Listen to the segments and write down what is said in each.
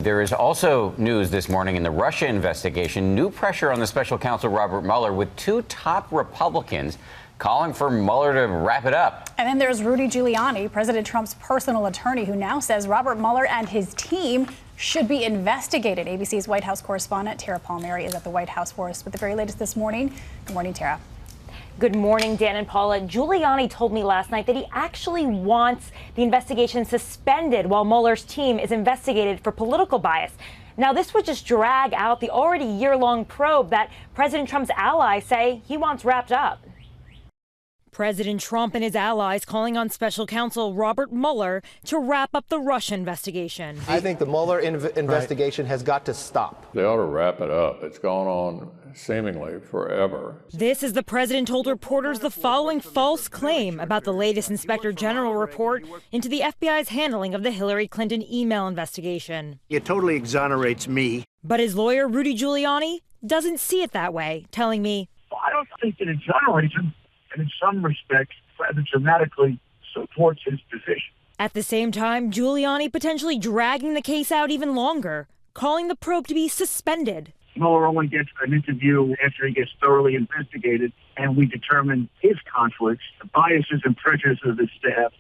There is also news this morning in the Russia investigation. New pressure on the special counsel Robert Mueller, with two top Republicans calling for Mueller to wrap it up. And then there's Rudy Giuliani, President Trump's personal attorney, who now says Robert Mueller and his team should be investigated. ABC's White House correspondent Tara Palmieri is at the White House for us with the very latest this morning. Good morning, Tara. Good morning, Dan and Paula. Giuliani told me last night that he actually wants the investigation suspended while Mueller's team is investigated for political bias. Now, this would just drag out the already year-long probe that President Trump's allies say he wants wrapped up. President Trump and his allies calling on special counsel Robert Mueller to wrap up the Russia investigation. I think the Mueller investigation has got to stop. They ought to wrap it up. It's gone on seemingly forever. This is the president told reporters the following false claim about the latest Inspector General report into the FBI's handling of the Hillary Clinton email investigation. It totally exonerates me. But his lawyer, Rudy Giuliani, doesn't see it that way, telling me, I don't think it exonerates him, and in some respects, rather dramatically supports his position. At the same time, Giuliani potentially dragging the case out even longer, calling the probe to be suspended. Mueller only gets an interview after he gets thoroughly investigated, and we determine his conflicts, the biases and prejudices of his staff.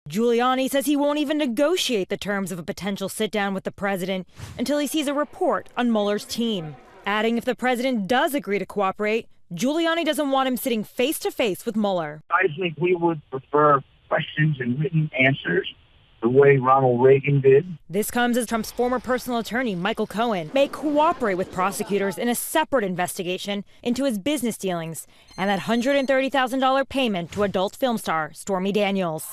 Giuliani says he won't even negotiate the terms of a potential sit-down with the president until he sees a report on Mueller's team. Adding if the president does agree to cooperate, Giuliani doesn't want him sitting face-to-face with Mueller. I think we would prefer questions and written answers, the way Ronald Reagan did. This comes as Trump's former personal attorney, Michael Cohen, may cooperate with prosecutors in a separate investigation into his business dealings and that $130,000 payment to adult film star Stormy Daniels.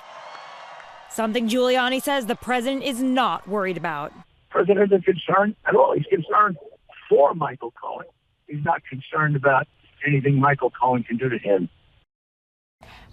Something Giuliani says the president is not worried about. The president isn't concerned at all. He's concerned for Michael Cohen. He's not concerned about anything Michael Cohen can do to him.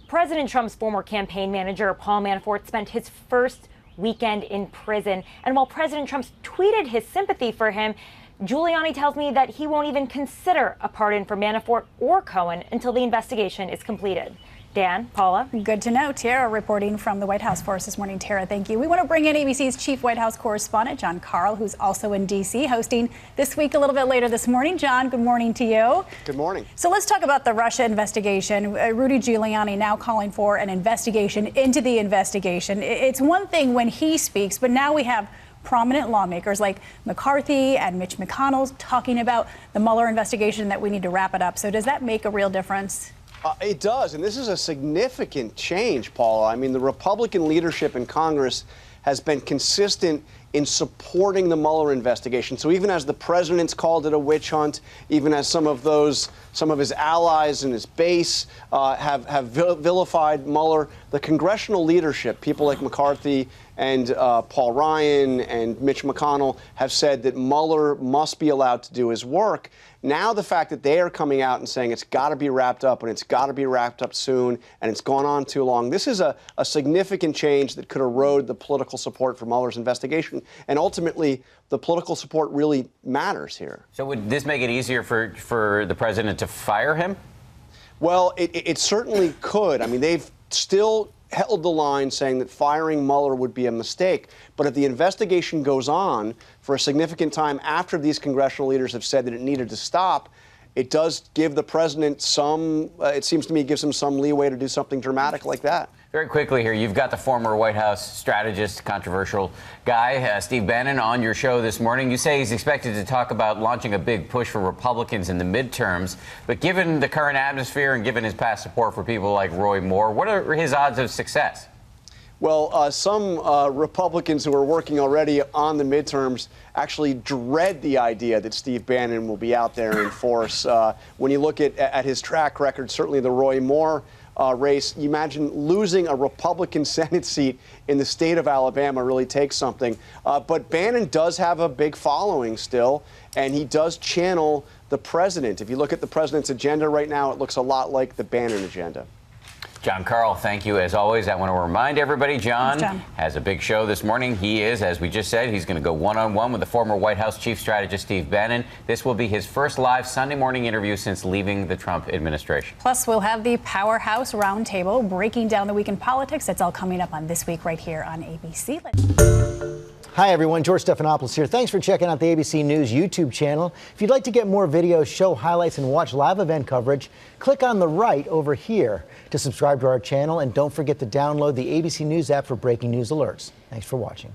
President Trump's former campaign manager, Paul Manafort, spent his first weekend in prison. And while President Trump tweeted his sympathy for him, Giuliani tells me that he won't even consider a pardon for Manafort or Cohen until the investigation is completed. Dan, Paula. Good to know. Tara reporting from the White House for us this morning. Tara, thank you. We want to bring in ABC's chief White House correspondent, John Karl, who's also in D.C., hosting This Week a little bit later this morning. John, good morning to you. Good morning. So let's talk about the Russia investigation. Rudy Giuliani now calling for an investigation into the investigation. It's one thing when he speaks, but now we have prominent lawmakers like McCarthy and Mitch McConnell talking about the Mueller investigation, that we need to wrap it up. So does that make a real difference? It does, and this is a significant change, Paula. I mean, the Republican leadership in Congress has been consistent in supporting the Mueller investigation. So even as the president's called it a witch hunt, even as some of his allies and his base have vilified Mueller, the congressional leadership, people like McCarthy and Paul Ryan and Mitch McConnell, have said that Mueller must be allowed to do his work. Now the fact that they are coming out and saying it's got to be wrapped up, and it's got to be wrapped up soon, and it's gone on too long, this is a significant change that could erode the political support for Mueller's investigation. And ultimately, the political support really matters here. So would this make it easier for the president to fire him? Well, it certainly could. I mean, they've still held the line saying that firing Mueller would be a mistake. But if the investigation goes on for a significant time after these congressional leaders have said that it needed to stop, it does give the president it seems to me, gives him some leeway to do something dramatic like that. Very quickly here, you've got the former White House strategist, controversial guy, Steve Bannon, on your show this morning. You say he's expected to talk about launching a big push for Republicans in the midterms. But given the current atmosphere and given his past support for people like Roy Moore, what are his odds of success? Well, some Republicans who are working already on the midterms actually dread the idea that Steve Bannon will be out there in force. When you look at his track record, certainly the Roy Moore race, you imagine losing a Republican Senate seat in the state of Alabama really takes something. But Bannon does have a big following still, and he does channel the president. If you look at the president's agenda right now, it looks a lot like the Bannon agenda. John Karl, thank you as always. I want to remind everybody, John has a big show this morning. He is, as we just said, he's going to go one-on-one with the former White House chief strategist Steve Bannon. This will be his first live Sunday morning interview since leaving the Trump administration. Plus, we'll have the Powerhouse Roundtable breaking down the week in politics. That's all coming up on This Week right here on ABC. Hi, everyone. George Stephanopoulos here. Thanks for checking out the ABC News YouTube channel. If you'd like to get more videos, show highlights, and watch live event coverage, click on the right over here to subscribe to our channel. And don't forget to download the ABC News app for breaking news alerts. Thanks for watching.